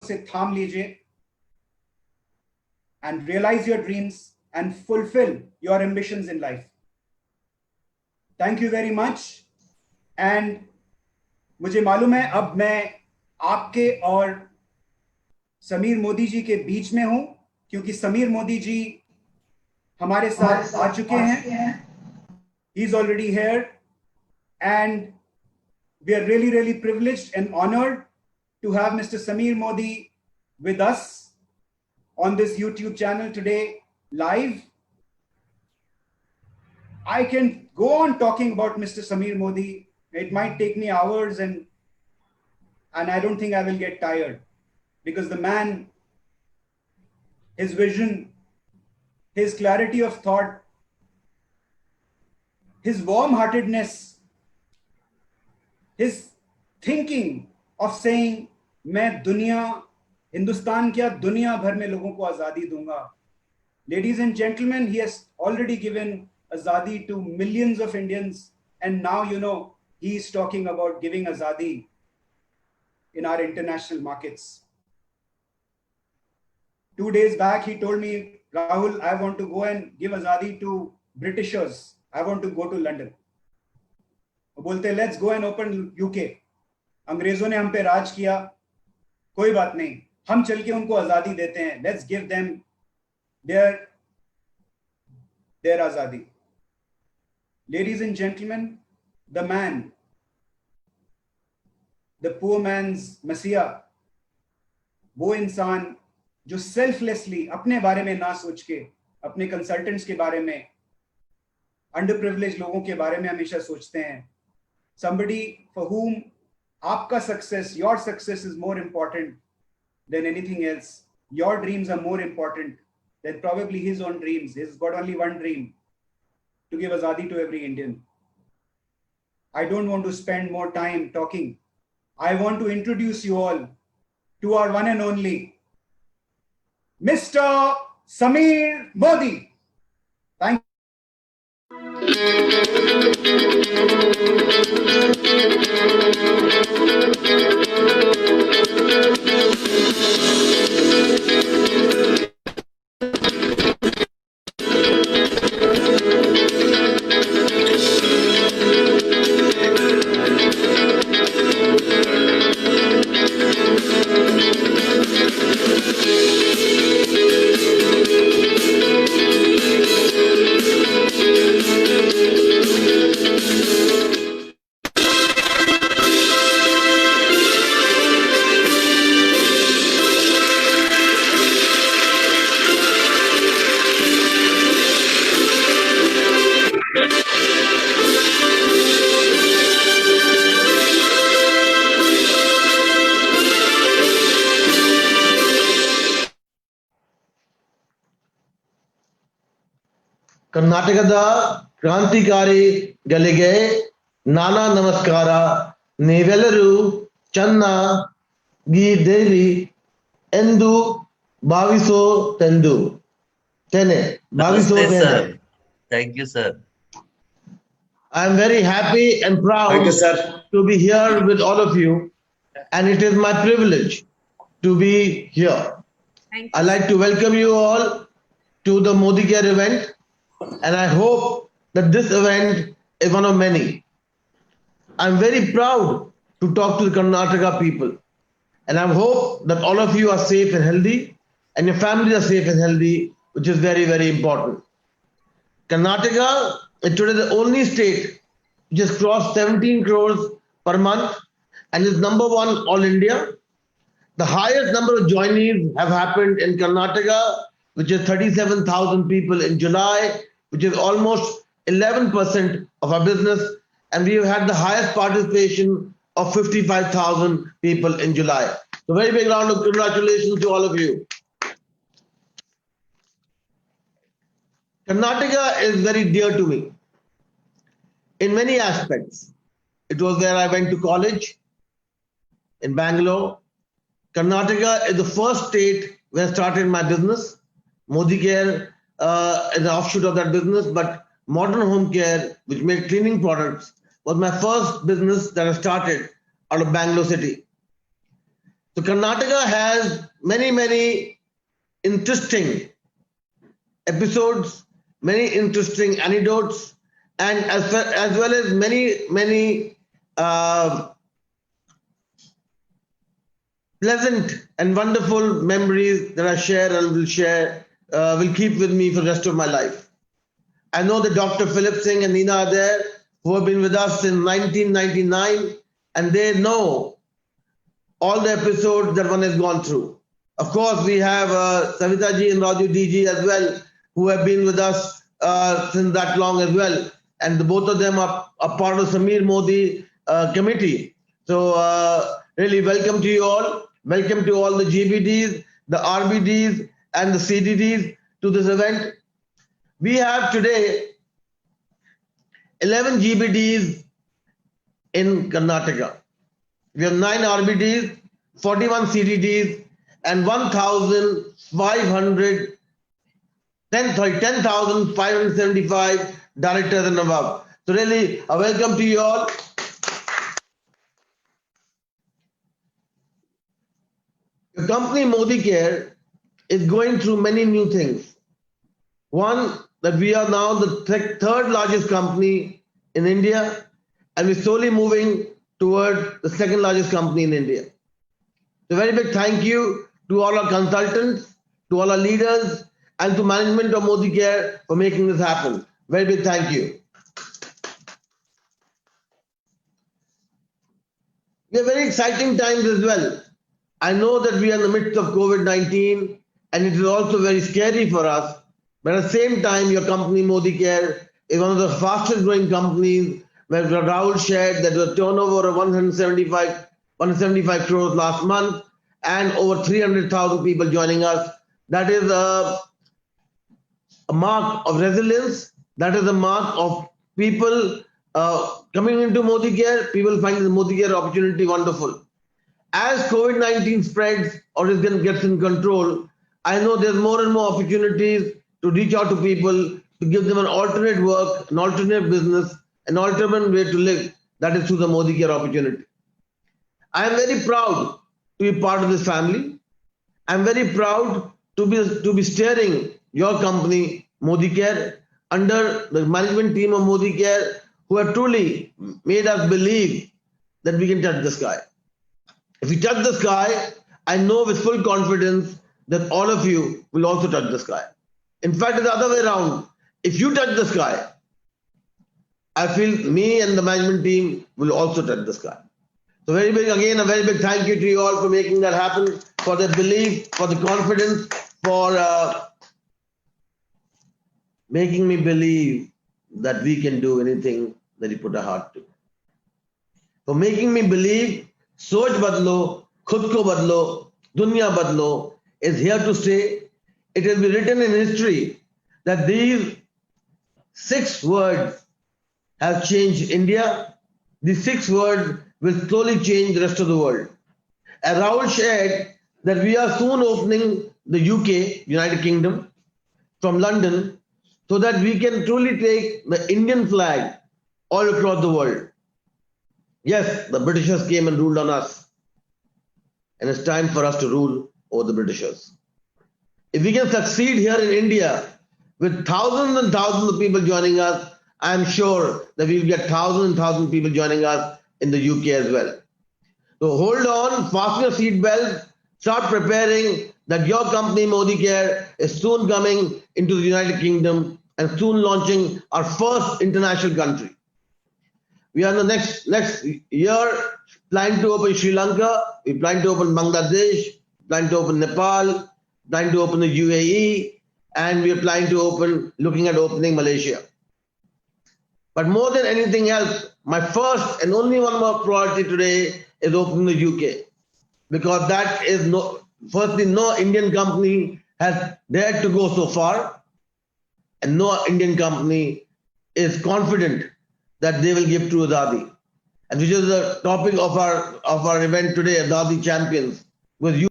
से थाम लीजिए and realize your dreams and fulfill your ambitions in life. Thank you very much. And मुझे मालूम है अब मैं आपके और समीर मोदी जी के बीच में हूं, क्योंकि समीर मोदी जी हमारे साथ आ चुके हैं. He is already here, and we are really privileged and honored to have Mr. Sameer Modi with us on this YouTube channel today live. I can go on talking about Mr. Sameer Modi. It might take me hours, and I don't think I will get tired, because the man, his vision, his clarity of thought, his warm-heartedness, his thinking of saying, मैं दुनिया, हिंदुस्तान क्या दुनिया भर में लोगों को आजादी दूंगा. Ladies and gentlemen, he has already given azadi to millions of Indians, and now he is talking about giving azadi in our international markets. 2 days back, he told me, Rahul, I want to go and give azadi to Britishers. I want to go to London. बोलते, let's go and open UK. अंग्रेजों ने हम पे राज किया, कोई बात नहीं, हम चल के उनको आजादी देते हैं. Let's give them their azadi. Ladies and gentlemen, the man, the poor man's messiah, वो इंसान जो selflessly अपने बारे में ना सोच के अपने consultants के बारे में, underprivileged लोगों के बारे में हमेशा सोचते हैं. Somebody for whom आपका success, your success is more important than anything else. Your dreams are more important than probably his own dreams. He's got only one dream, to give azadi to every Indian. I don't want to spend more time talking. I want to introduce you all to our one and only Mr. Sameer Modi. Thank you. ಕರ್ನಾಟಕದ ಕ್ರಾಂತಿಕಾರಿ ಗಳಿಗೆ ನಾನಾ ನಮಸ್ಕಾರ. ನೀವೆಲ್ಲರೂ ಚೆನ್ನಾಗಿದ್ದೀರಿ ಎಂದು ಭಾವಿಸುತ್ತೇನೆ. Thank you, sir. I am very happy and proud to be here with all of you, and it is my privilege to be here. I'd like to welcome you all to the Modi Care event, and I hope that this event is one of many. I'm very proud to talk to the Karnataka people, and I hope that all of you are safe and healthy, and your families are safe and healthy, which is very important. Karnataka is today the only state which has crossed 17 crores per month and is number one all India. The highest number of joinees have happened in Karnataka, which is 37,000 people in July, which is almost 11% of our business, and we have had the highest participation of 55,000 people in July. So very big round of congratulations to all of you. Karnataka is very dear to me in many aspects. It was where I went to college in Bangalore. Karnataka is the first state where I started my business. Modi Care is an offshoot of that business, but Modern Home Care, which made cleaning products, was my first business that I started out of Bangalore city. So Karnataka has many interesting episodes, many interesting anecdotes, and as well as many pleasant and wonderful memories that I share and will keep with me for the rest of my life. I know that Dr. Philip Singh and Nina are there, who have been with us since 1999, and they know all the episodes that one has gone through. Of course, we have Savita ji and Raju DG as well, who have been with us since that long as well. And both of them are part of Samir Modi committee. So really welcome to you all. Welcome to all the GBDs, the RBDs and the CDDs to this event. We have today 11 GBDs in Karnataka. We have 9 RBDs, 41 CDDs, and 10,575 directors and above. So really, a welcome to you all. The company Modi Care is going through many new things. One, that we are now the third largest company in India, and we're slowly moving toward the second largest company in India. So very big thank you to all our consultants, to all our leaders, and to management of Modi Care for making this happen. Very big thank you. We have very exciting times as well. I know that we are in the midst of COVID-19, and it is also very scary for us. But at the same time, your company Modi Care is one of the fastest growing companies, where Rahul shared that the turnover of 175 crores last month and over 300,000 people joining us. That is a mark of resilience. That is a mark of people coming into Modi Care. People find the Modi Care opportunity wonderful. As COVID-19 spreads or gets in control, I know there's more and more opportunities to reach out to people, to give them an alternate work, an alternate business, an alternate way to live. That is through the Modi Care opportunity. I am very proud to be part of this family. I am very proud to be steering your company, Modi Care, under the management team of Modi Care, who have truly made us believe that we can touch the sky. If we touch the sky, I know with full confidence that all of you will also touch the sky. In fact, it's the other way around. If you touch the sky, I feel me and the management team will also touch the sky. So a very big thank you to you all for making that happen, for the belief, for the confidence, for making me believe that we can do anything that you put a heart to. For making me believe, Soch Badlo, Khud Ko Badlo, Dunya Badlo is here to stay. It will be written in history that these 6 words have changed India. These 6 words will slowly change the rest of the world. As Rahul shared that we are soon opening the UK, United Kingdom, from London, so that we can truly take the Indian flag all across the world. Yes, the Britishers came and ruled on us, and it's time for us to rule over the Britishers. If we can succeed here in India with thousands and thousands of people joining us, I am sure that we will get thousands and thousands of people joining us in the UK as well. So hold on, fasten your seat belts, start preparing that your company Modi Care is soon coming into the United Kingdom and soon launching our first international country. We are in the next year planning to open Sri Lanka, we plan to open Bangladesh, plan to open Nepal, plan to open the UAE, and we are planning to looking at opening Malaysia. But more than anything else, my first and only one more priority today is opening the UK, because that is firstly, no Indian company has dared to go so far, and no Indian company is confident that they will give true Azadi, and which is the topic of our event today, Azadi Champions, with you.